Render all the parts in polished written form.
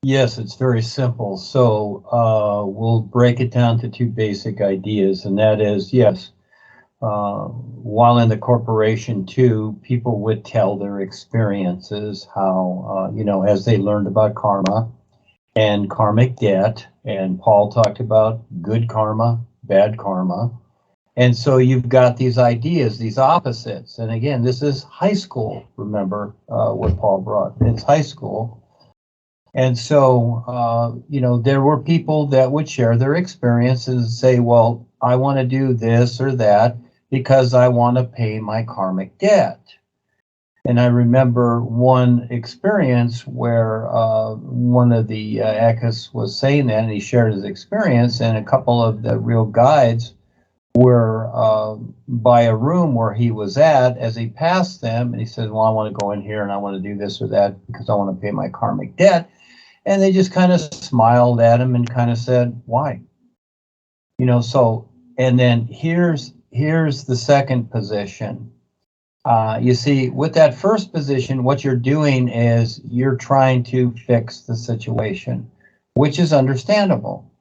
Yes, it's very simple. So we'll break it down to two basic ideas, and that is, yes, while in the corporation too, people would tell their experiences, how, as they learned about karma and karmic debt, and Paul talked about good karma, bad karma. And so you've got these ideas, these opposites. And again, this is high school, remember what Paul brought. It's high school. And so, there were people that would share their experiences and say, well, I want to do this or that because I want to pay my karmic debt. And I remember one experience where one of the ACUS was saying that, and he shared his experience, and a couple of the real guides were by a room where he was at as he passed them, and he said, well, I want to go in here and I want to do this or that because I want to pay my karmic debt. And they just kind of smiled at him and kind of said, why? So, and then here's the second position. You see, with that first position, what you're doing is you're trying to fix the situation, which is understandable.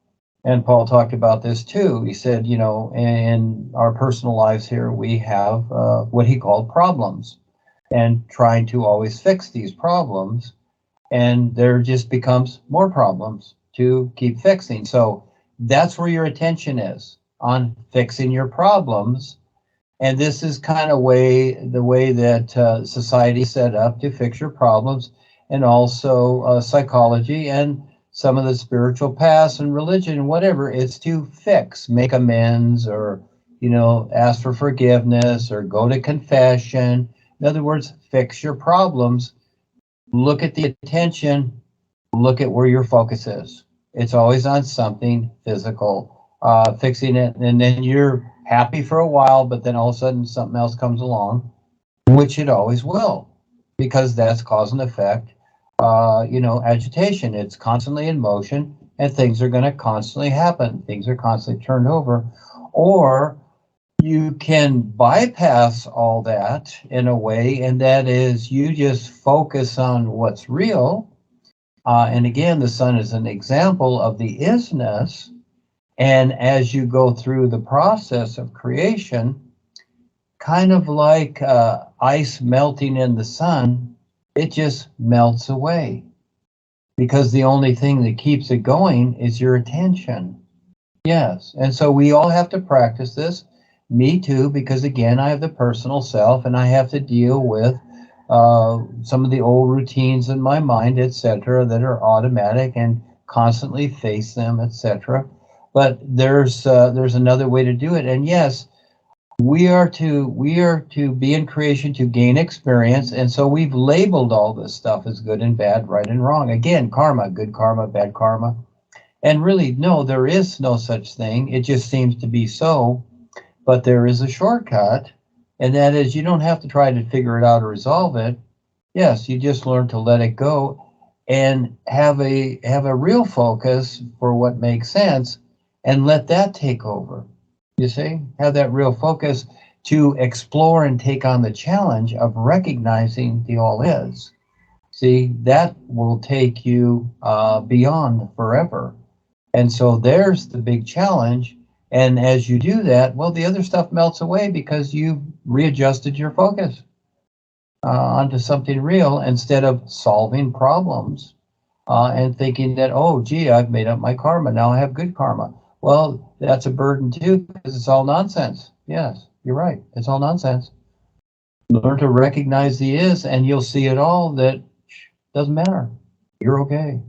And Paul talked about this too. He said, in our personal lives here, we have what he called problems, and trying to always fix these problems. And there just becomes more problems to keep fixing. So that's where your attention is, on fixing your problems. And this is kind of the way that society is set up to fix your problems, and also psychology and some of the spiritual paths and religion and whatever. It's to fix, make amends, or, ask for forgiveness or go to confession. In other words, fix your problems. Look at the attention, look at where your focus is. It's always on something physical, fixing it, and then you're happy for a while, but then all of a sudden something else comes along, which it always will, because that's cause and effect, agitation. It's constantly in motion, and things are going to constantly happen. Things are constantly turned over. Or you can bypass all that in a way, and that is you just focus on what's real. And again, the sun is an example of the isness. And as you go through the process of creation, kind of like ice melting in the sun, it just melts away, because the only thing that keeps it going is your attention. Yes. And so we all have to practice this. Me too, because again, I have the personal self, and I have to deal with some of the old routines in my mind, etc., that are automatic, and constantly face them, etc. But there's another way to do it. And yes, we are to be in creation to gain experience. And so we've labeled all this stuff as good and bad, right and wrong. Again, karma, good karma, bad karma. And really, no, there is no such thing. It just seems to be so. But there is a shortcut, and that is you don't have to try to figure it out or resolve it. Yes, you just learn to let it go and have a real focus for what makes sense, and let that take over. You see, have that real focus to explore and take on the challenge of recognizing the all is. See, that will take you beyond forever. And so there's the big challenge. And as you do that, well, the other stuff melts away because you've readjusted your focus onto something real, instead of solving problems and thinking that, oh, gee, I've made up my karma. Now I have good karma. Well, that's a burden too, because it's all nonsense. Yes, you're right. It's all nonsense. Learn to recognize the is, and you'll see it all that doesn't matter. You're okay.